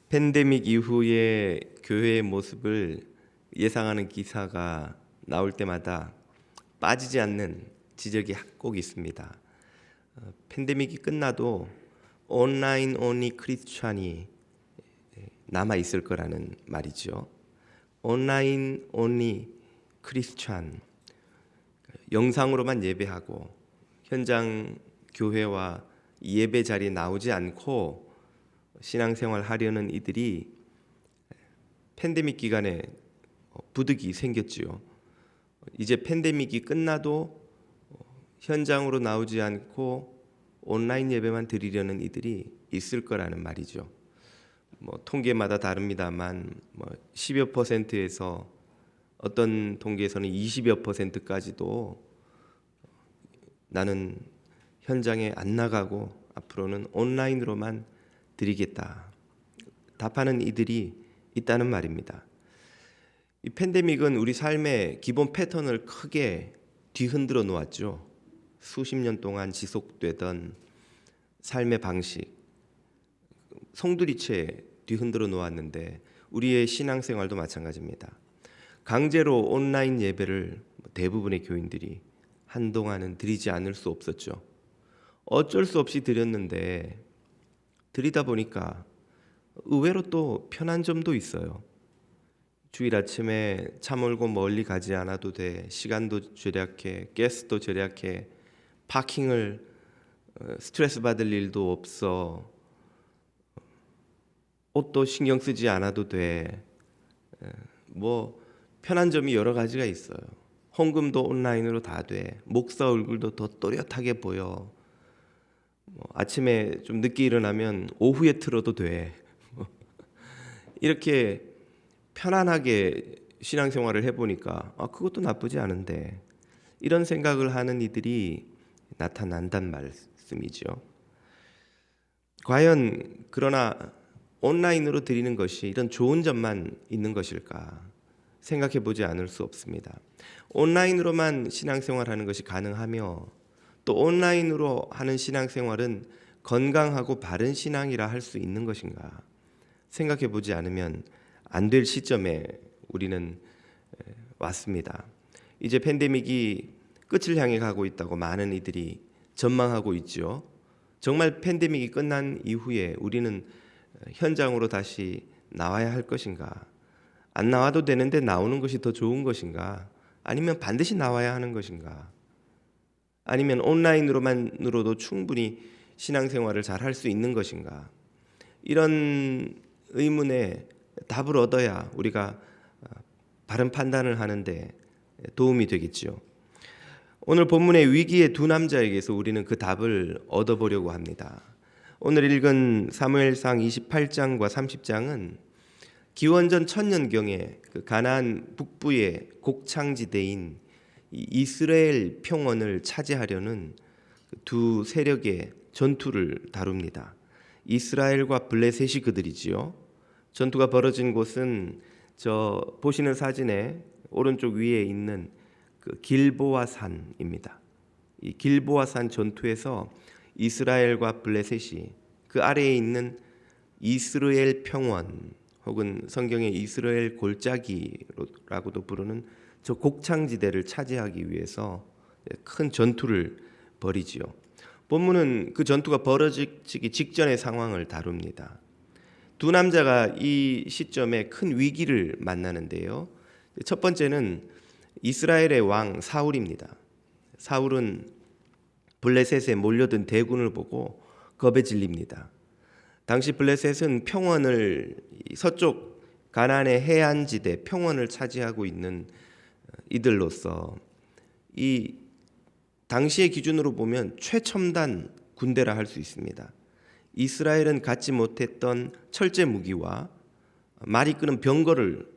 팬데믹 이후의 교회의 모습을 예상하는 기사가 나올 때마다 빠지지 않는 지적이 꼭 있습니다. 팬데믹이 끝나도 온라인 온리 크리스찬이 남아 있을 거라는 말이죠. 온라인 온리 크리스찬, 영상으로만 예배하고 현장 교회와 예배 자리에 나오지 않고 신앙생활 하려는 이들이 팬데믹 기간에 부득이 생겼지요. 이제 팬데믹이 끝나도 현장으로 나오지 않고 온라인 예배만 드리려는 이들이 있을 거라는 말이죠. 통계마다 다릅니다만 10여 %에서 어떤 통계에서는 20여 %까지도 나는 현장에 안 나가고 앞으로는 온라인으로만 드리겠다 답하는 이들이 있다는 말입니다. 이 팬데믹은 우리 삶의 기본 패턴을 크게 뒤흔들어 놓았죠. 수십 년 동안 지속되던 삶의 방식, 송두리째 뒤흔들어 놓았는데 우리의 신앙생활도 마찬가지입니다. 강제로 온라인 예배를 대부분의 교인들이 한동안은 드리지 않을 수 없었죠. 어쩔 수 없이 드렸는데 드리다 보니까 의외로 또 편한 점도 있어요. 주일 아침에 차 몰고 멀리 가지 않아도 돼. 시간도 절약해, 가스도 절약해, 파킹을 스트레스 받을 일도 없어. 옷도 신경 쓰지 않아도 돼. 편한 점이 여러 가지가 있어요. 헌금도 온라인으로 다 돼. 목사 얼굴도 더 또렷하게 보여. 아침에 좀 늦게 일어나면 오후에 틀어도 돼. 이렇게 편안하게 신앙생활을 해보니까 그것도 나쁘지 않은데 이런 생각을 하는 이들이 나타난단 말씀이죠. 과연 그러나 온라인으로 드리는 것이 이런 좋은 점만 있는 것일까 생각해 보지 않을 수 없습니다. 온라인으로만 신앙생활하는 것이 가능하며 또 온라인으로 하는 신앙생활은 건강하고 바른 신앙이라 할 수 있는 것인가 생각해 보지 않으면 안 될 시점에 우리는 왔습니다. 이제 팬데믹이 끝을 향해 가고 있다고 많은 이들이 전망하고 있죠. 정말 팬데믹이 끝난 이후에 우리는 현장으로 다시 나와야 할 것인가? 안 나와도 되는데 나오는 것이 더 좋은 것인가? 아니면 반드시 나와야 하는 것인가? 아니면 온라인으로만으로도 충분히 신앙생활을 잘 할 수 있는 것인가? 이런 의문에 답을 얻어야 우리가 바른 판단을 하는데 도움이 되겠죠. 오늘 본문의 위기의 두 남자에게서 우리는 그 답을 얻어보려고 합니다. 오늘 읽은 사무엘상 28장과 30장은 기원전 1000년경에 그 가나안 북부의 곡창지대인 이스라엘 평원을 차지하려는 두 세력의 전투를 다룹니다. 이스라엘과 블레셋이 그들이지요. 전투가 벌어진 곳은 저 보시는 사진의 오른쪽 위에 있는 그 길보아 산입니다. 이 길보아 산 전투에서 이스라엘과 블레셋이 그 아래에 있는 이스라엘 평원 혹은 성경의 이스라엘 골짜기라고도 부르는 저 곡창지대를 차지하기 위해서 큰 전투를 벌이지요. 본문은 그 전투가 벌어지기 직전의 상황을 다룹니다. 두 남자가 이 시점에 큰 위기를 만나는데요. 첫 번째는 이스라엘의 왕 사울입니다. 사울은 블레셋에 몰려든 대군을 보고 겁에 질립니다. 당시 블레셋은 평원을 서쪽 가나안의 해안지대 평원을 차지하고 있는 이들로서 이 당시의 기준으로 보면 최첨단 군대라 할 수 있습니다. 이스라엘은 갖지 못했던 철제 무기와 말이 끄는 병거를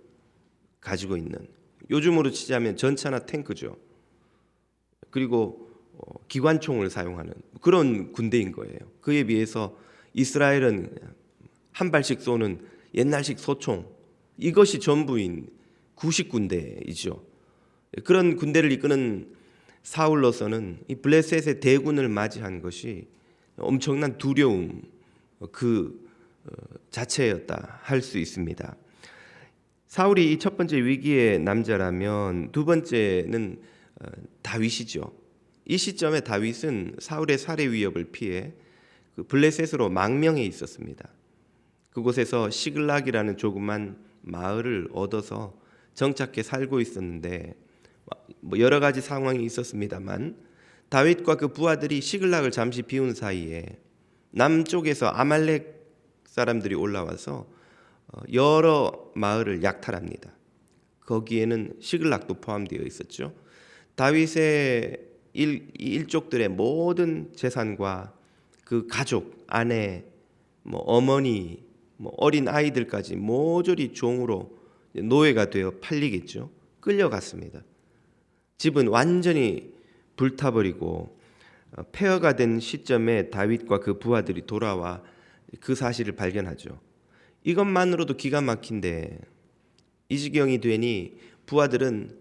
가지고 있는, 요즘으로 치자면 전차나 탱크죠. 그리고 기관총을 사용하는 그런 군대인 거예요. 그에 비해서 이스라엘은 한 발씩 쏘는 옛날식 소총, 이것이 전부인 구식 군대이죠. 그런 군대를 이끄는 사울로서는 이 블레셋의 대군을 맞이한 것이 엄청난 두려움, 그 자체였다 할 수 있습니다. 사울이 이 첫 번째 위기의 남자라면 두 번째는 다윗이죠. 이 시점에 다윗은 사울의 살해 위협을 피해 그 블레셋으로 망명해 있었습니다. 그곳에서 시글락이라는 조그만 마을을 얻어서 정착해 살고 있었는데 여러 가지 상황이 있었습니다만 다윗과 그 부하들이 시글락을 잠시 비운 사이에 남쪽에서 아말렉 사람들이 올라와서 여러 마을을 약탈합니다. 거기에는 시글락도 포함되어 있었죠. 다윗의 일족들의 모든 재산과 그 가족, 아내, 어머니, 어린 아이들까지 모조리 종으로 노예가 되어 팔리겠죠. 끌려갔습니다. 집은 완전히 불타버리고 폐허가 된 시점에 다윗과 그 부하들이 돌아와 그 사실을 발견하죠. 이것만으로도 기가 막힌데 이 지경이 되니 부하들은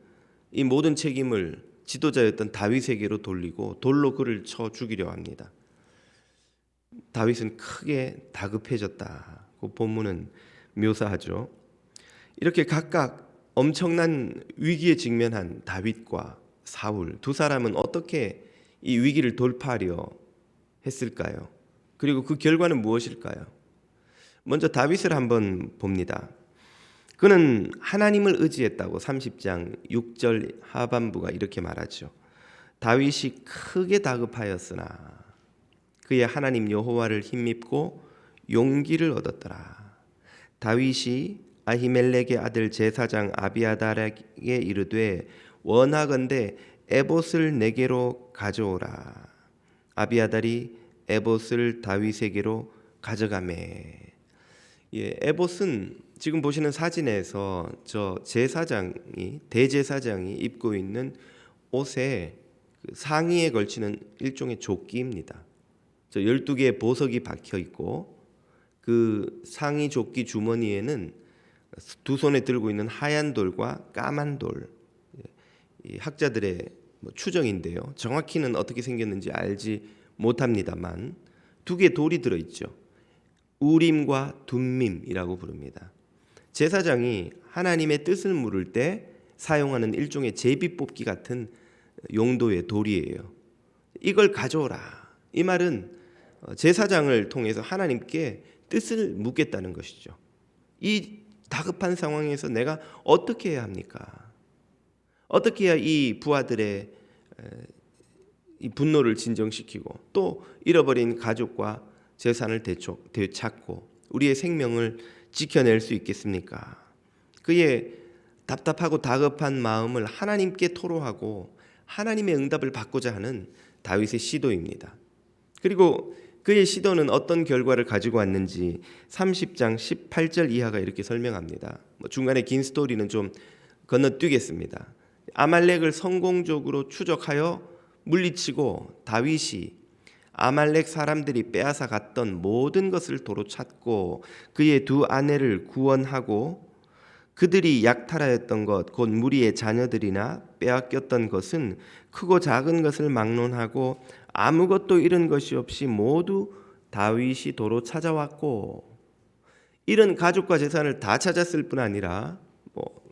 이 모든 책임을 지도자였던 다윗에게로 돌리고 돌로 그를 쳐 죽이려 합니다. 다윗은 크게 다급해졌다고 본문은 묘사하죠. 이렇게 각각 엄청난 위기에 직면한 다윗과 사울 두 사람은 어떻게 이 위기를 돌파하려 했을까요? 그리고 그 결과는 무엇일까요? 먼저 다윗을 한번 봅니다. 그는 하나님을 의지했다고 30장 6절 하반부가 이렇게 말하죠. 다윗이 크게 다급하였으나 그의 하나님 여호와를 힘입고 용기를 얻었더라. 다윗이 아히멜렉의 아들 제사장 아비아달에게 이르되 원하건대 에봇을 내게로 가져오라. 아비아달이 에봇을 다윗에게로 가져가매. 에봇은 지금 보시는 사진에서 저 대제사장이 입고 있는 옷에 상의에 걸치는 일종의 조끼입니다. 저 12개의 보석이 박혀 있고 그 상의 조끼 주머니에는 두 손에 들고 있는 하얀 돌과 까만 돌, 이 학자들의 추정인데요. 정확히는 어떻게 생겼는지 알지 못합니다만 두 개의 돌이 들어있죠. 우림과 둠밈이라고 부릅니다. 제사장이 하나님의 뜻을 물을 때 사용하는 일종의 제비뽑기 같은 용도의 돌이에요. 이걸 가져오라. 이 말은 제사장을 통해서 하나님께 뜻을 묻겠다는 것이죠. 이 다급한 상황에서 내가 어떻게 해야 합니까? 어떻게 해야 이 부하들의 이 분노를 진정시키고 또 잃어버린 가족과 재산을 되찾고 우리의 생명을 지켜낼 수 있겠습니까? 그의 답답하고 다급한 마음을 하나님께 토로하고 하나님의 응답을 받고자 하는 다윗의 시도입니다. 그리고 그의 시도는 어떤 결과를 가지고 왔는지 30장 18절 이하가 이렇게 설명합니다. 중간에 긴 스토리는 좀 건너뛰겠습니다. 아말렉을 성공적으로 추적하여 물리치고 다윗이 아말렉 사람들이 빼앗아 갔던 모든 것을 도로 찾고 그의 두 아내를 구원하고 그들이 약탈하였던 것 곧 무리의 자녀들이나 빼앗겼던 것은 크고 작은 것을 막론하고 아무것도 잃은 것이 없이 모두 다윗이 도로 찾아왔고 잃은 가족과 재산을 다 찾았을 뿐 아니라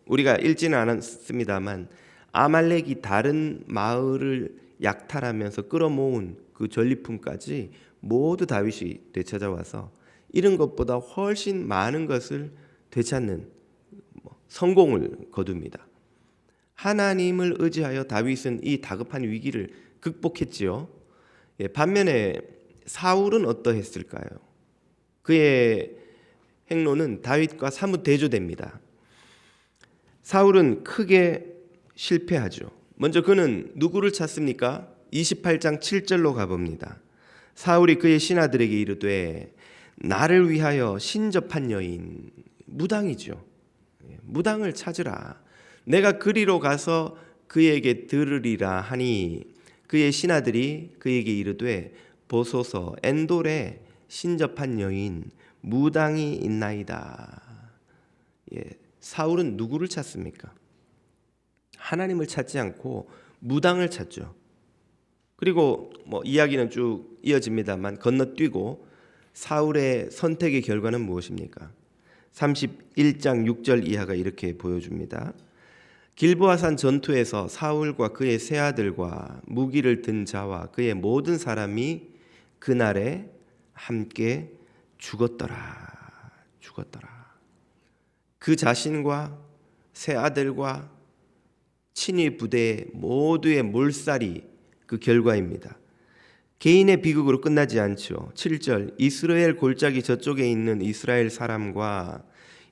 우리가 읽지는 않았습니다만 아말렉이 다른 마을을 약탈하면서 끌어모은 그 전리품까지 모두 다윗이 되찾아와서 잃은 것보다 훨씬 많은 것을 되찾는 성공을 거둡니다. 하나님을 의지하여 다윗은 이 다급한 위기를 극복했지요. 반면에 사울은 어떠했을까요? 그의 행로는 다윗과 사뭇 대조됩니다. 사울은 크게 실패하죠. 먼저 그는 누구를 찾습니까? 28장 7절로 가봅니다. 사울이 그의 신하들에게 이르되 나를 위하여 신접한 여인 무당이죠. 무당을 찾으라. 내가 그리로 가서 그에게 들으리라 하니 그의 신하들이 그에게 이르되 보소서 엔돌에 신접한 여인 무당이 있나이다. 사울은 누구를 찾습니까? 하나님을 찾지 않고 무당을 찾죠. 그리고 이야기는 쭉 이어집니다만 건너뛰고 사울의 선택의 결과는 무엇입니까? 31장 6절 이하가 이렇게 보여줍니다. 길보아산 전투에서 사울과 그의 세 아들과 무기를 든 자와 그의 모든 사람이 그날에 함께 죽었더라. 그 자신과 세 아들과 친위 부대 모두의 몰살이 그 결과입니다. 개인의 비극으로 끝나지 않죠. 7절 이스라엘 골짜기 저쪽에 있는 이스라엘 사람과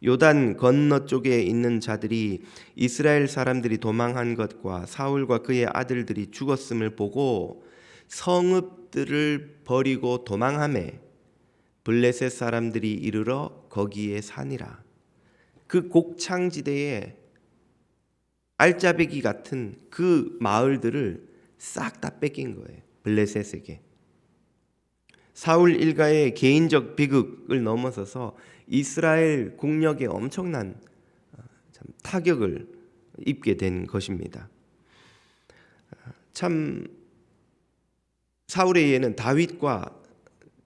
요단 건너 쪽에 있는 자들이 이스라엘 사람들이 도망한 것과 사울과 그의 아들들이 죽었음을 보고 성읍들을 버리고 도망하매 블레셋 사람들이 이르러 거기에 사니라. 그 곡창지대에 알짜배기 같은 그 마을들을 싹 다 뺏긴 거예요. 블레셋에게. 사울 일가의 개인적 비극을 넘어서서 이스라엘 국력에 엄청난 타격을 입게 된 것입니다. 참 사울의 예는 다윗과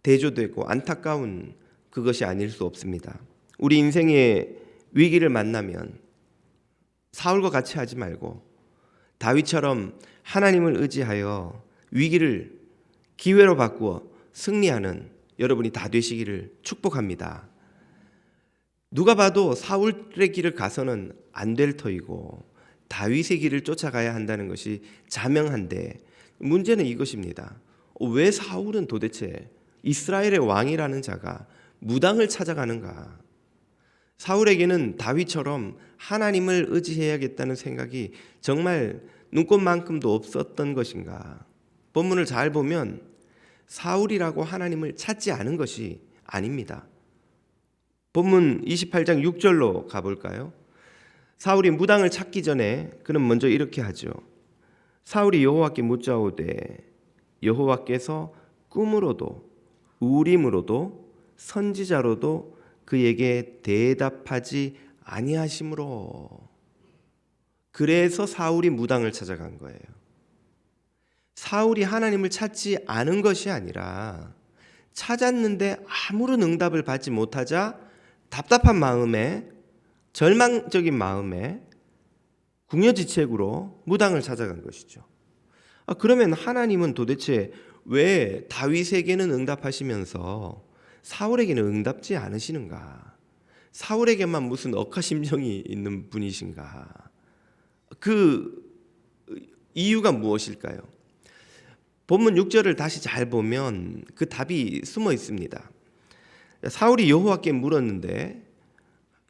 대조되고 안타까운 그것이 아닐 수 없습니다. 우리 인생의 위기를 만나면 사울과 같이 하지 말고 다윗처럼 하나님을 의지하여 위기를 기회로 바꾸어 승리하는 여러분이 다 되시기를 축복합니다. 누가 봐도 사울의 길을 가서는 안 될 터이고 다윗의 길을 쫓아가야 한다는 것이 자명한데 문제는 이것입니다. 왜 사울은 도대체 이스라엘의 왕이라는 자가 무당을 찾아가는가? 사울에게는 다윗처럼 하나님을 의지해야겠다는 생각이 정말 눈꼽만큼도 없었던 것인가? 본문을 잘 보면 사울이라고 하나님을 찾지 않은 것이 아닙니다. 본문 28장 6절로 가볼까요? 사울이 무당을 찾기 전에 그는 먼저 이렇게 하죠. 사울이 여호와께 묻자오되 여호와께서 꿈으로도 우림으로도 선지자로도 그에게 대답하지 아니하심으로. 그래서 사울이 무당을 찾아간 거예요. 사울이 하나님을 찾지 않은 것이 아니라 찾았는데 아무런 응답을 받지 못하자 답답한 마음에 절망적인 마음에 궁여지책으로 무당을 찾아간 것이죠. 그러면 하나님은 도대체 왜 다윗에게는 응답하시면서 사울에게는 응답지 않으시는가? 사울에게만 무슨 억하심정이 있는 분이신가? 그 이유가 무엇일까요? 본문 6절을 다시 잘 보면 그 답이 숨어 있습니다. 사울이 여호와께 물었는데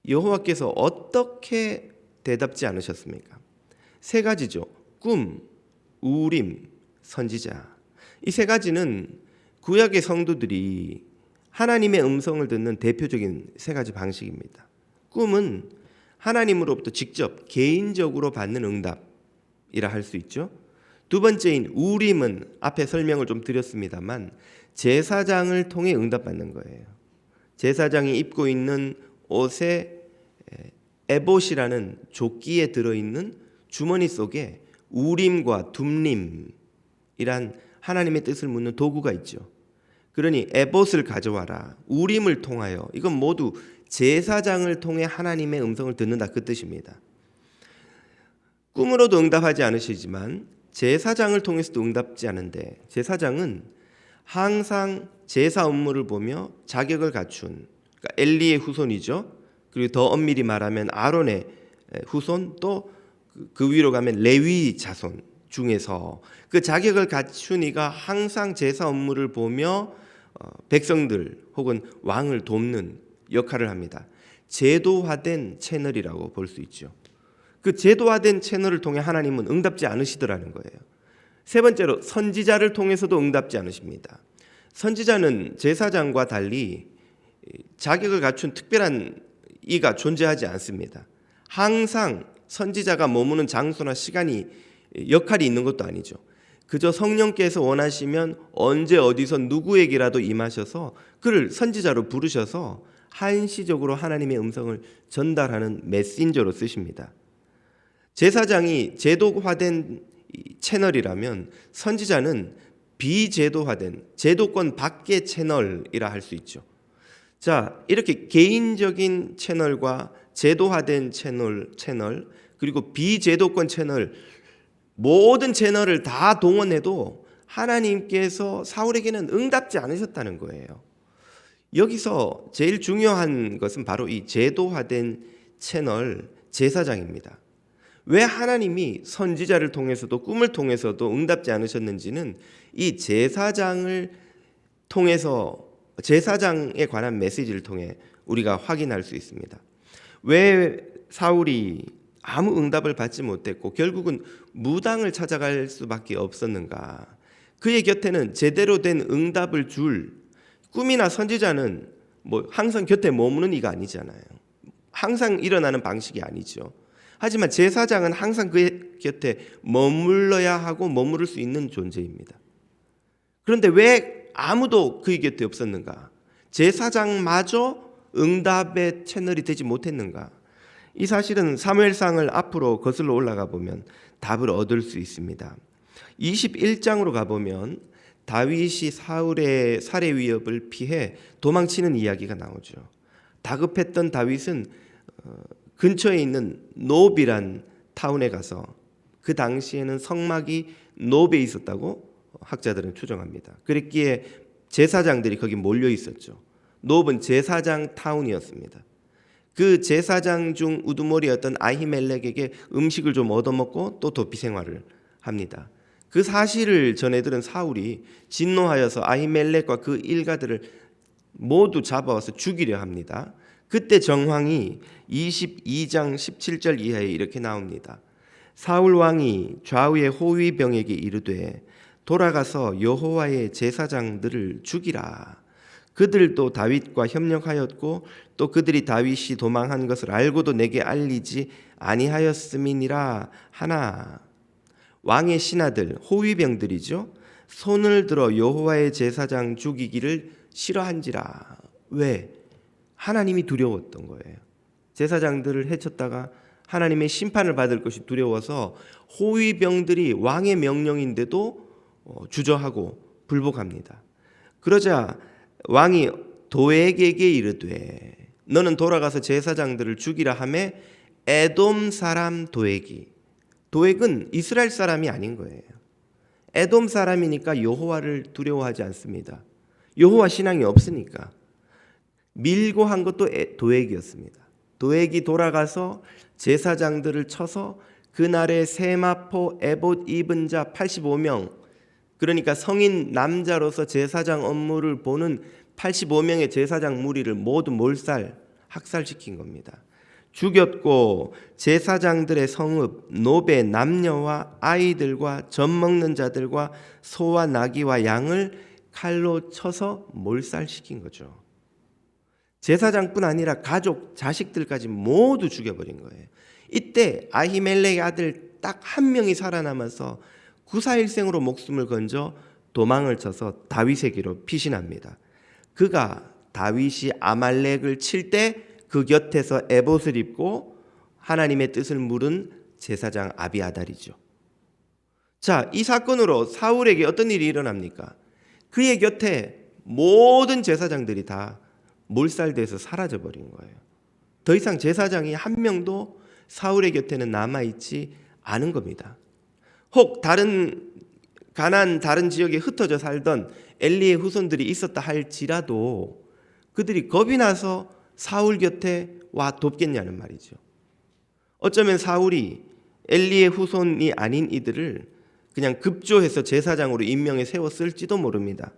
여호와께서 어떻게 대답지 않으셨습니까? 세 가지죠. 꿈, 우림, 선지자. 이 세 가지는 구약의 성도들이 하나님의 음성을 듣는 대표적인 세 가지 방식입니다. 꿈은 하나님으로부터 직접 개인적으로 받는 응답이라 할 수 있죠. 두 번째인 우림은 앞에 설명을 좀 드렸습니다만 제사장을 통해 응답받는 거예요. 제사장이 입고 있는 옷에 에봇이라는 조끼에 들어있는 주머니 속에 우림과 둠림이란 하나님의 뜻을 묻는 도구가 있죠. 그러니 에봇을 가져와라. 우림을 통하여 이건 모두 제사장을 통해 하나님의 음성을 듣는다 그 뜻입니다. 꿈으로도 응답하지 않으시지만 제사장을 통해서도 응답지 않은데 제사장은 항상 제사 업무를 보며 자격을 갖춘 그러니까 엘리의 후손이죠. 그리고 더 엄밀히 말하면 아론의 후손 또 그 위로 가면 레위 자손 중에서 그 자격을 갖춘 이가 항상 제사 업무를 보며 백성들 혹은 왕을 돕는 역할을 합니다. 제도화된 채널이라고 볼 수 있죠. 그 제도화된 채널을 통해 하나님은 응답지 않으시더라는 거예요. 세 번째로 선지자를 통해서도 응답지 않으십니다. 선지자는 제사장과 달리 자격을 갖춘 특별한 이가 존재하지 않습니다. 항상 선지자가 머무는 장소나 시간이 역할이 있는 것도 아니죠. 그저 성령께서 원하시면 언제 어디서 누구에게라도 임하셔서 그를 선지자로 부르셔서 한시적으로 하나님의 음성을 전달하는 메신저로 쓰십니다. 제사장이 제도화된 채널이라면 선지자는 비제도화된 제도권 밖의 채널이라 할 수 있죠. 자, 이렇게 개인적인 채널과 제도화된 채널 그리고 비제도권 채널 모든 채널을 다 동원해도 하나님께서 사울에게는 응답지 않으셨다는 거예요. 여기서 제일 중요한 것은 바로 이 제도화된 채널 제사장입니다. 왜 하나님이 선지자를 통해서도 꿈을 통해서도 응답지 않으셨는지는 이 제사장을 통해서 제사장에 관한 메시지를 통해 우리가 확인할 수 있습니다. 왜 사울이 아무 응답을 받지 못했고 결국은 무당을 찾아갈 수밖에 없었는가? 그의 곁에는 제대로 된 응답을 줄 꿈이나 선지자는 뭐 항상 곁에 머무는 이가 아니잖아요. 항상 일어나는 방식이 아니죠. 하지만 제사장은 항상 그의 곁에 머물러야 하고 머무를 수 있는 존재입니다. 그런데 왜 아무도 그의 곁에 없었는가? 제사장마저 응답의 채널이 되지 못했는가? 이 사실은 사무엘상을 앞으로 거슬러 올라가 보면 답을 얻을 수 있습니다. 21장으로 가보면 다윗이 사울의 살해 위협을 피해 도망치는 이야기가 나오죠. 다급했던 다윗은 근처에 있는 노비란 타운에 가서 그 당시에는 성막이 노베에 있었다고 학자들은 추정합니다. 그랬기에 제사장들이 거기 몰려 있었죠. 노브는 제사장 타운이었습니다. 그 제사장 중 우두머리였던 아히멜렉에게 음식을 좀 얻어먹고 또 도피 생활을 합니다. 그 사실을 전해들은 사울이 진노하여서 아히멜렉과 그 일가들을 모두 잡아와서 죽이려 합니다. 그때 정황이 22장 17절 이하에 이렇게 나옵니다. 사울 왕이 좌우의 호위병에게 이르되 돌아가서 여호와의 제사장들을 죽이라. 그들도 다윗과 협력하였고 또 그들이 다윗이 도망한 것을 알고도 내게 알리지 아니하였음이니라 하나. 왕의 신하들 호위병들이죠. 손을 들어 여호와의 제사장 죽이기를 싫어한지라. 왜? 하나님이 두려웠던 거예요. 제사장들을 해쳤다가 하나님의 심판을 받을 것이 두려워서 호위병들이 왕의 명령인데도 주저하고 불복합니다. 그러자 왕이 도액에게 이르되 너는 돌아가서 제사장들을 죽이라 하매 에돔 사람 도액은 이스라엘 사람이 아닌 거예요. 에돔 사람이니까 여호와를 두려워하지 않습니다. 여호와 신앙이 없으니까. 밀고 한 것도 도액이었습니다. 도액이 돌아가서 제사장들을 쳐서 그날의 세마포 에봇 입은 자 85명, 그러니까 성인 남자로서 제사장 업무를 보는 85명의 제사장 무리를 모두 학살시킨 겁니다. 죽였고 제사장들의 성읍 노베 남녀와 아이들과 젖 먹는 자들과 소와 나귀와 양을 칼로 쳐서 몰살시킨 거죠. 제사장뿐 아니라 가족, 자식들까지 모두 죽여버린 거예요. 이때 아히멜렉의 아들 딱 한 명이 살아남아서 구사일생으로 목숨을 건져 도망을 쳐서 다윗에게로 피신합니다. 그가 다윗이 아말렉을 칠 때 그 곁에서 에봇을 입고 하나님의 뜻을 물은 제사장 아비아달이죠. 자, 이 사건으로 사울에게 어떤 일이 일어납니까? 그의 곁에 모든 제사장들이 다 몰살돼서 사라져버린 거예요. 더 이상 제사장이 한 명도 사울의 곁에는 남아있지 않은 겁니다. 혹 가나안 다른 지역에 흩어져 살던 엘리의 후손들이 있었다 할지라도 그들이 겁이 나서 사울 곁에 와 돕겠냐는 말이죠. 어쩌면 사울이 엘리의 후손이 아닌 이들을 그냥 급조해서 제사장으로 임명해 세웠을지도 모릅니다.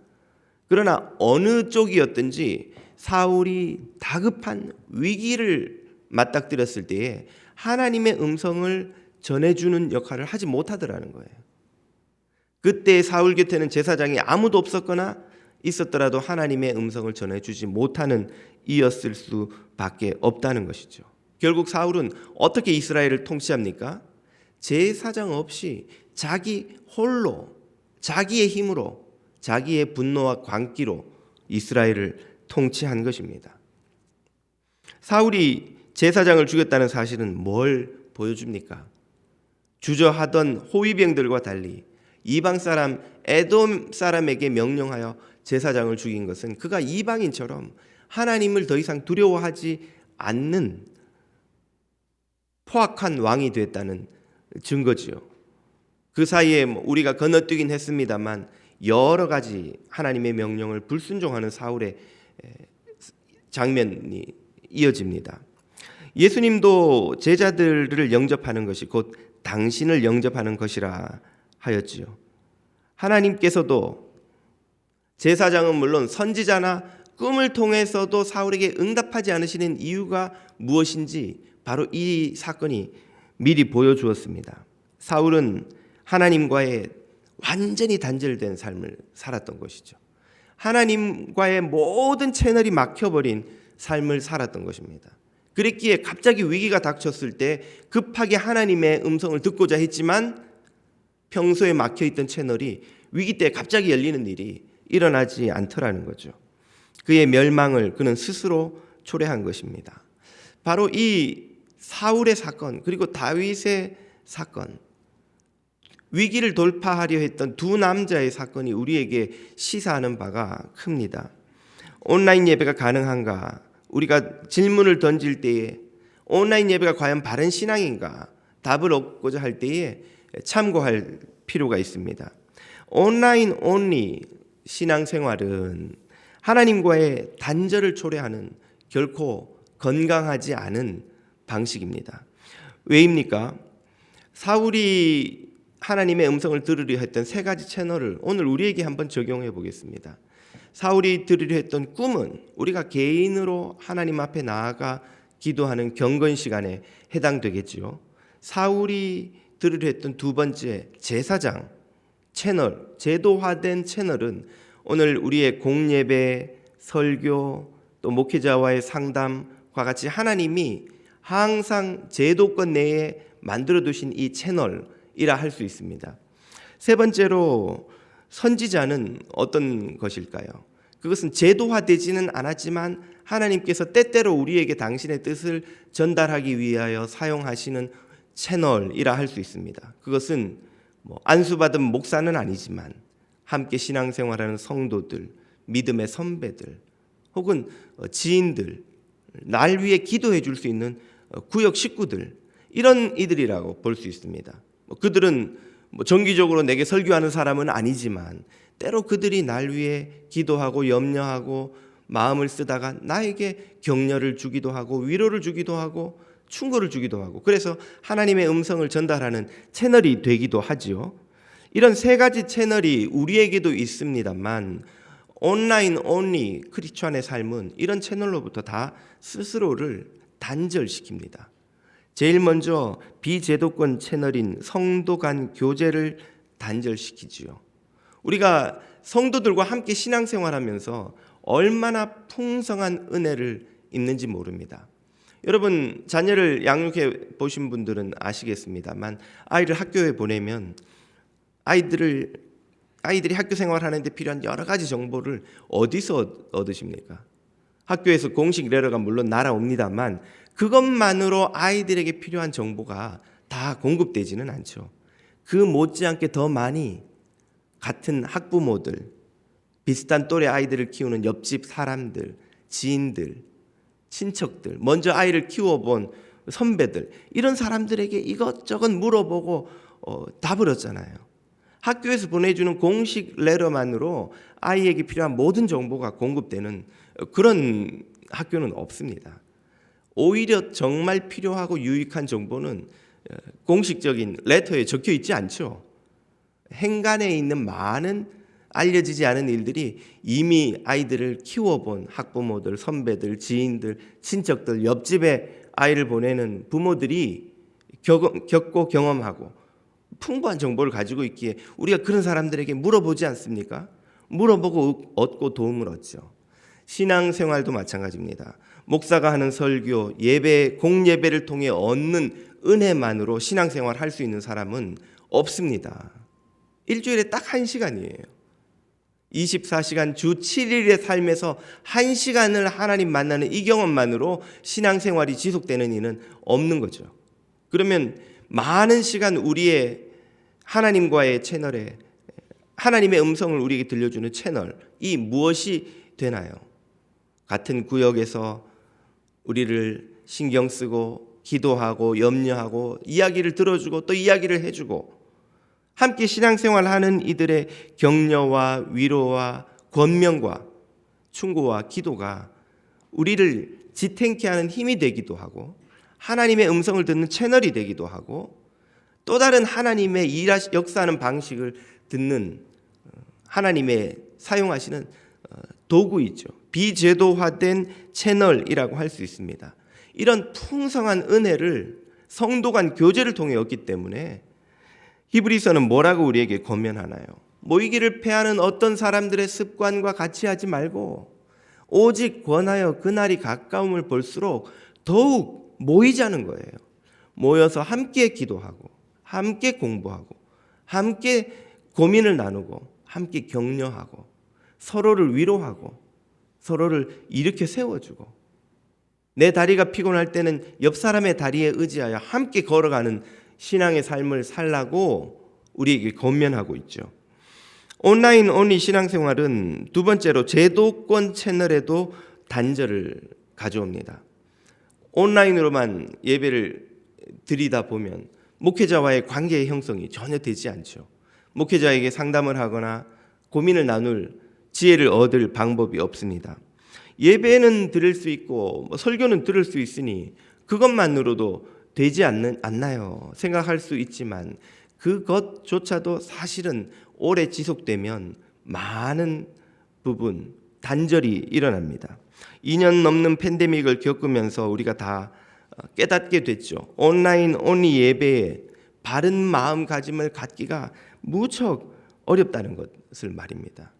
그러나 어느 쪽이었든지 사울이 다급한 위기를 맞닥뜨렸을 때에 하나님의 음성을 전해주는 역할을 하지 못하더라는 거예요. 그때 사울 곁에는 제사장이 아무도 없었거나 있었더라도 하나님의 음성을 전해주지 못하는 이였을 수밖에 없다는 것이죠. 결국 사울은 어떻게 이스라엘을 통치합니까? 제사장 없이 자기 홀로 자기의 힘으로 자기의 분노와 광기로 이스라엘을 통치한 것입니다. 사울이 제사장을 죽였다는 사실은 뭘 보여줍니까? 주저하던 호위병들과 달리 이방 사람 에돔 사람에게 명령하여 제사장을 죽인 것은 그가 이방인처럼 하나님을 더 이상 두려워하지 않는 포악한 왕이 됐다는 증거지요. 그 사이에 우리가 건너뛰긴 했습니다만 여러 가지 하나님의 명령을 불순종하는 사울의 장면이 이어집니다. 예수님도 제자들을 영접하는 것이 곧 당신을 영접하는 것이라 하였지요. 하나님께서도 제사장은 물론 선지자나 꿈을 통해서도 사울에게 응답하지 않으시는 이유가 무엇인지 바로 이 사건이 미리 보여주었습니다. 사울은 하나님과의 완전히 단절된 삶을 살았던 것이죠. 하나님과의 모든 채널이 막혀버린 삶을 살았던 것입니다. 그랬기에 갑자기 위기가 닥쳤을 때 급하게 하나님의 음성을 듣고자 했지만 평소에 막혀있던 채널이 위기 때 갑자기 열리는 일이 일어나지 않더라는 거죠. 그의 멸망을 그는 스스로 초래한 것입니다. 바로 이 사울의 사건 그리고 다윗의 사건, 위기를 돌파하려 했던 두 남자의 사건이 우리에게 시사하는 바가 큽니다. 온라인 예배가 가능한가? 우리가 질문을 던질 때에 온라인 예배가 과연 바른 신앙인가? 답을 얻고자 할 때에 참고할 필요가 있습니다. 온라인 온리 신앙생활은 하나님과의 단절을 초래하는 결코 건강하지 않은 방식입니다. 왜입니까? 사울이 하나님의 음성을 들으려 했던 세 가지 채널을 오늘 우리에게 한번 적용해 보겠습니다. 사울이 들으려 했던 꿈은 우리가 개인으로 하나님 앞에 나아가 기도하는 경건 시간에 해당되겠지요. 사울이 들으려 했던 두 번째 제사장 채널, 제도화된 채널은 오늘 우리의 공예배, 설교, 또 목회자와의 상담과 같이 하나님이 항상 제도권 내에 만들어 두신 이 채널이라 할 수 있습니다. 세 번째로 선지자는 어떤 것일까요? 그것은 제도화되지는 않았지만 하나님께서 때때로 우리에게 당신의 뜻을 전달하기 위하여 사용하시는 채널이라 할 수 있습니다. 그것은 안수받은 목사는 아니지만 함께 신앙생활하는 성도들, 믿음의 선배들, 혹은 지인들, 날 위해 기도해 줄 수 있는 구역 식구들, 이런 이들이라고 볼 수 있습니다. 그들은 정기적으로 내게 설교하는 사람은 아니지만 때로 그들이 날 위해 기도하고 염려하고 마음을 쓰다가 나에게 격려를 주기도 하고 위로를 주기도 하고 충고를 주기도 하고, 그래서 하나님의 음성을 전달하는 채널이 되기도 하지요. 이런 세 가지 채널이 우리에게도 있습니다만 온라인 온리 크리스찬의 삶은 이런 채널로부터 다 스스로를 단절시킵니다. 제일 먼저 비제도권 채널인 성도 간 교제를 단절시키지요. 우리가 성도들과 함께 신앙생활하면서 얼마나 풍성한 은혜를 입는지 모릅니다. 여러분, 자녀를 양육해 보신 분들은 아시겠습니다만 아이를 학교에 보내면 아이들이 학교 생활하는데 필요한 여러 가지 정보를 어디서 얻으십니까? 학교에서 공식 레러가 물론 날아옵니다만 그것만으로 아이들에게 필요한 정보가 다 공급되지는 않죠. 그 못지않게 더 많이 같은 학부모들, 비슷한 또래 아이들을 키우는 옆집 사람들, 지인들, 친척들, 먼저 아이를 키워본 선배들, 이런 사람들에게 이것저것 물어보고 답을 얻잖아요. 학교에서 보내주는 공식 레터만으로 아이에게 필요한 모든 정보가 공급되는 그런 학교는 없습니다. 오히려 정말 필요하고 유익한 정보는 공식적인 레터에 적혀 있지 않죠. 행간에 있는 많은 알려지지 않은 일들이 이미 아이들을 키워본 학부모들, 선배들, 지인들, 친척들, 옆집에 아이를 보내는 부모들이 겪고 경험하고 풍부한 정보를 가지고 있기에 우리가 그런 사람들에게 물어보지 않습니까? 물어보고 얻고 도움을 얻죠. 신앙생활도 마찬가지입니다. 목사가 하는 설교, 예배, 공예배를 통해 얻는 은혜만으로 신앙생활 할 수 있는 사람은 없습니다. 일주일에 딱 1시간이에요. 24시간 주 7일의 삶에서 1시간을 하나님 만나는 이 경험만으로 신앙생활이 지속되는 이는 없는 거죠. 그러면 많은 시간 우리의 하나님과의 채널에 하나님의 음성을 우리에게 들려주는 채널, 이 무엇이 되나요? 같은 구역에서 우리를 신경 쓰고 기도하고 염려하고 이야기를 들어주고 또 이야기를 해주고 함께 신앙생활하는 이들의 격려와 위로와 권면과 충고와 기도가 우리를 지탱케 하는 힘이 되기도 하고 하나님의 음성을 듣는 채널이 되기도 하고 또 다른 하나님의 역사하는 방식을 듣는 하나님의 사용하시는 도구이죠. 비제도화된 채널이라고 할 수 있습니다. 이런 풍성한 은혜를 성도 간 교제를 통해 얻기 때문에 히브리서는 뭐라고 우리에게 권면하나요? 모이기를 패하는 어떤 사람들의 습관과 같이 하지 말고 오직 권하여 그날이 가까움을 볼수록 더욱 모이자는 거예요. 모여서 함께 기도하고 함께 공부하고 함께 고민을 나누고 함께 격려하고 서로를 위로하고 서로를 일으켜 세워주고 내 다리가 피곤할 때는 옆 사람의 다리에 의지하여 함께 걸어가는 신앙의 삶을 살라고 우리에게 권면하고 있죠. 온라인 온리 신앙생활은 두 번째로 제도권 채널에도 단절을 가져옵니다. 온라인으로만 예배를 드리다 보면 목회자와의 관계의 형성이 전혀 되지 않죠. 목회자에게 상담을 하거나 고민을 나눌 지혜를 얻을 방법이 없습니다. 예배는 들을 수 있고 설교는 들을 수 있으니 그것만으로도 되지 않나요? 생각할 수 있지만 그것조차도 사실은 오래 지속되면 많은 부분 단절이 일어납니다. 2년 넘는 팬데믹을 겪으면서 우리가 다 깨닫게 됐죠. 온라인 온리 예배에 바른 마음가짐을 갖기가 무척 어렵다는 것을 말입니다.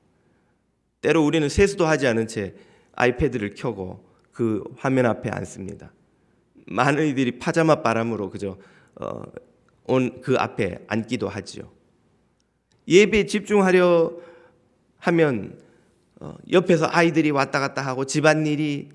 때로 우리는 세수도 하지 않은 채 아이패드를 켜고 그 화면 앞에 앉습니다. 많은 이들이 파자마 바람으로 그저 그 앞에 앉기도 하지요. 예배에 집중하려 하면 옆에서 아이들이 왔다 갔다 하고 집안일이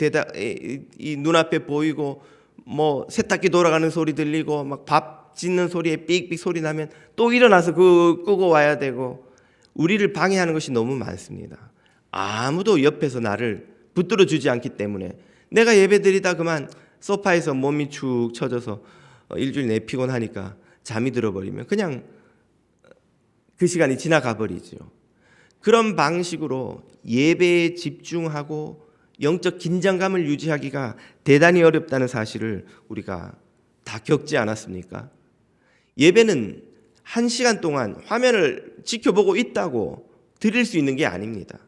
이 눈앞에 보이고 뭐 세탁기 돌아가는 소리 들리고 막 밥 짓는 소리에 삑삑 소리 나면 또 일어나서 그 끄고 와야 되고 우리를 방해하는 것이 너무 많습니다. 아무도 옆에서 나를 붙들어 주지 않기 때문에 내가 예배 드리다 그만 소파에서 몸이 축 처져서 일주일 내 피곤하니까 잠이 들어버리면 그냥 그 시간이 지나가 버리죠. 그런 방식으로 예배에 집중하고 영적 긴장감을 유지하기가 대단히 어렵다는 사실을 우리가 다 겪지 않았습니까? 예배는 1시간 동안 화면을 지켜보고 있다고 드릴 수 있는 게 아닙니다.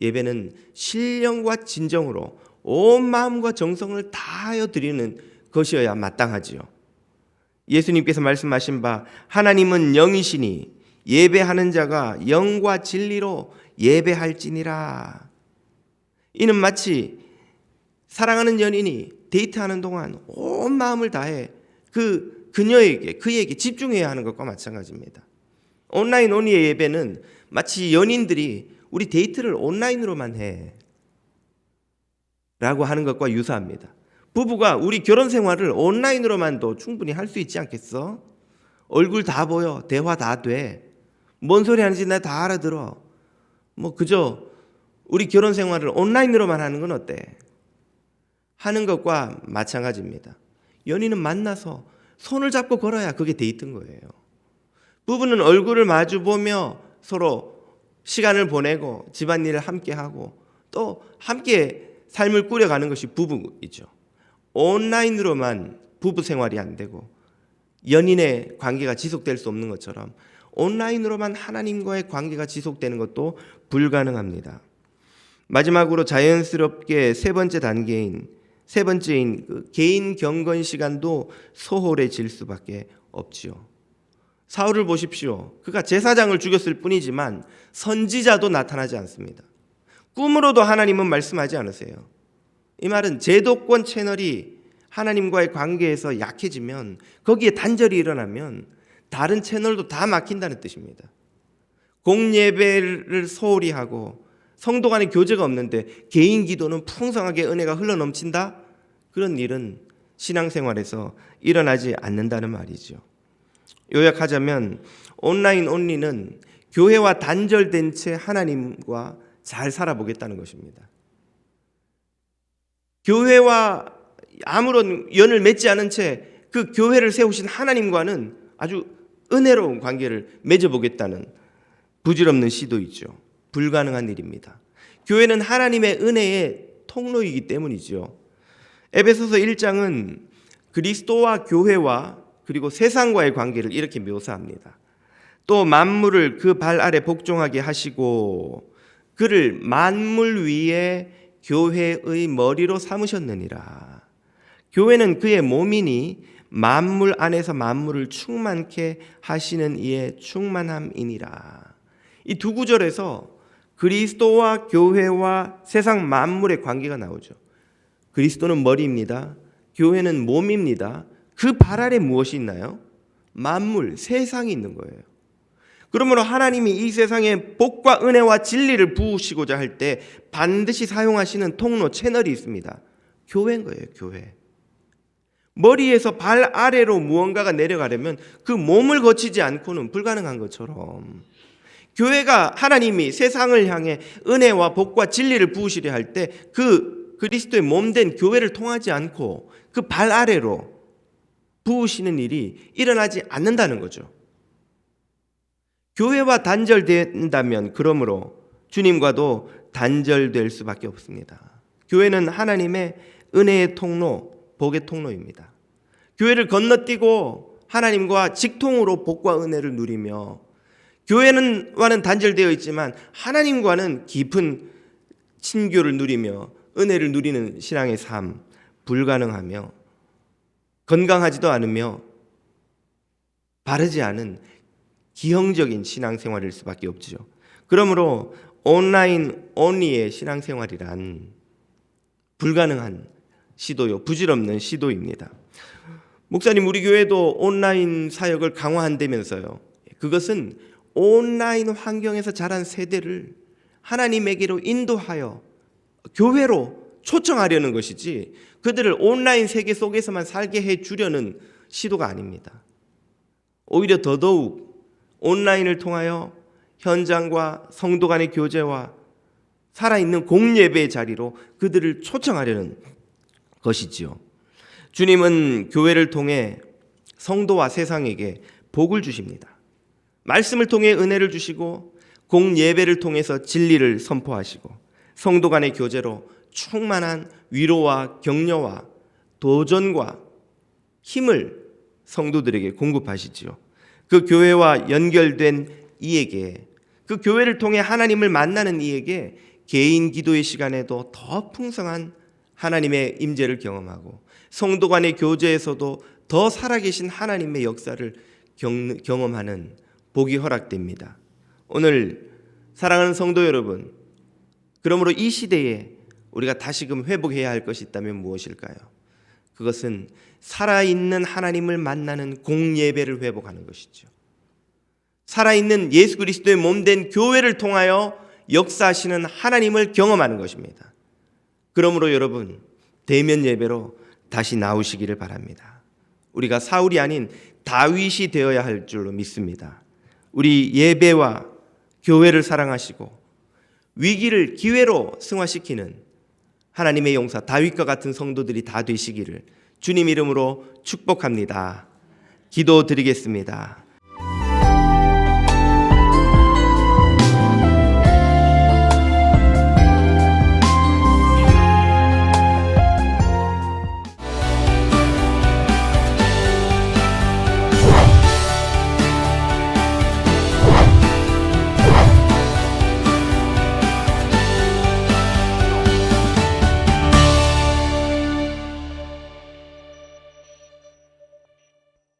예배는 신령과 진정으로 온 마음과 정성을 다하여 드리는 것이어야 마땅하지요. 예수님께서 말씀하신 바 하나님은 영이시니 예배하는 자가 영과 진리로 예배할지니라. 이는 마치 사랑하는 연인이 데이트하는 동안 온 마음을 다해 그에게 집중해야 하는 것과 마찬가지입니다. 온라인 온리의 예배는 마치 연인들이 우리 데이트를 온라인으로만 해 라고 하는 것과 유사합니다. 부부가 우리 결혼 생활을 온라인으로만도 충분히 할 수 있지 않겠어? 얼굴 다 보여, 대화 다 돼. 뭔 소리 하는지 나 다 알아들어. 그저 우리 결혼 생활을 온라인으로만 하는 건 어때? 하는 것과 마찬가지입니다. 연인은 만나서 손을 잡고 걸어야 그게 데이트인 거예요. 부부는 얼굴을 마주 보며 서로 시간을 보내고 집안일을 함께 하고 또 함께 삶을 꾸려가는 것이 부부이죠. 온라인으로만 부부 생활이 안 되고 연인의 관계가 지속될 수 없는 것처럼 온라인으로만 하나님과의 관계가 지속되는 것도 불가능합니다. 마지막으로 자연스럽게 세 번째인 그 개인 경건 시간도 소홀해질 수밖에 없지요. 사울을 보십시오. 그가 제사장을 죽였을 뿐이지만 선지자도 나타나지 않습니다. 꿈으로도 하나님은 말씀하지 않으세요. 이 말은 제도권 채널이 하나님과의 관계에서 약해지면 거기에 단절이 일어나면 다른 채널도 다 막힌다는 뜻입니다. 공예배를 소홀히 하고 성도 간의 교제가 없는데 개인 기도는 풍성하게 은혜가 흘러넘친다? 그런 일은 신앙생활에서 일어나지 않는다는 말이죠. 요약하자면 온라인 온리는 교회와 단절된 채 하나님과 잘 살아보겠다는 것입니다. 교회와 아무런 연을 맺지 않은 채 그 교회를 세우신 하나님과는 아주 은혜로운 관계를 맺어보겠다는 부질없는 시도이죠. 불가능한 일입니다. 교회는 하나님의 은혜의 통로이기 때문이죠. 에베소서 1장은 그리스도와 교회와 그리고 세상과의 관계를 이렇게 묘사합니다. 또 만물을 그 발 아래 복종하게 하시고 그를 만물 위에 교회의 머리로 삼으셨느니라. 교회는 그의 몸이니 만물 안에서 만물을 충만케 하시는 이의 충만함이니라. 이 두 구절에서 그리스도와 교회와 세상 만물의 관계가 나오죠. 그리스도는 머리입니다. 교회는 몸입니다. 그 발 아래 무엇이 있나요? 만물, 세상이 있는 거예요. 그러므로 하나님이 이 세상에 복과 은혜와 진리를 부으시고자 할 때 반드시 사용하시는 통로, 채널이 있습니다. 교회인 거예요, 교회. 머리에서 발 아래로 무언가가 내려가려면 그 몸을 거치지 않고는 불가능한 것처럼 교회가 하나님이 세상을 향해 은혜와 복과 진리를 부으시려 할 때 그 그리스도의 몸된 교회를 통하지 않고 그 발 아래로 부으시는 일이 일어나지 않는다는 거죠. 교회와 단절된다면 그러므로 주님과도 단절될 수밖에 없습니다. 교회는 하나님의 은혜의 통로, 복의 통로입니다. 교회를 건너뛰고 하나님과 직통으로 복과 은혜를 누리며 교회와는 단절되어 있지만 하나님과는 깊은 친교를 누리며 은혜를 누리는 신앙의 삶 불가능하며 건강하지도 않으며 바르지 않은 기형적인 신앙생활일 수밖에 없죠. 그러므로 온라인 온리의 신앙생활이란 불가능한 시도요, 부질없는 시도입니다. 목사님, 우리 교회도 온라인 사역을 강화한다면서요. 그것은 온라인 환경에서 자란 세대를 하나님에게로 인도하여 교회로 초청하려는 것이지 그들을 온라인 세계 속에서만 살게 해주려는 시도가 아닙니다. 오히려 더더욱 온라인을 통하여 현장과 성도 간의 교제와 살아있는 공예배의 자리로 그들을 초청하려는 것이지요. 주님은 교회를 통해 성도와 세상에게 복을 주십니다. 말씀을 통해 은혜를 주시고 공예배를 통해서 진리를 선포하시고 성도 간의 교제로 충만한 위로와 격려와 도전과 힘을 성도들에게 공급하시지요. 그 교회와 연결된 이에게, 그 교회를 통해 하나님을 만나는 이에게 개인 기도의 시간에도 더 풍성한 하나님의 임재를 경험하고 성도 간의 교제에서도 더 살아계신 하나님의 역사를 경험하는 복이 허락됩니다. 오늘 사랑하는 성도 여러분, 그러므로 이 시대에 우리가 다시금 회복해야 할 것이 있다면 무엇일까요? 그것은 살아있는 하나님을 만나는 공예배를 회복하는 것이죠. 살아있는 예수 그리스도의 몸된 교회를 통하여 역사하시는 하나님을 경험하는 것입니다. 그러므로 여러분, 대면 예배로 다시 나오시기를 바랍니다. 우리가 사울이 아닌 다윗이 되어야 할 줄로 믿습니다. 우리 예배와 교회를 사랑하시고 위기를 기회로 승화시키는 하나님의 용사 다윗과 같은 성도들이 다 되시기를 주님 이름으로 축복합니다. 기도드리겠습니다.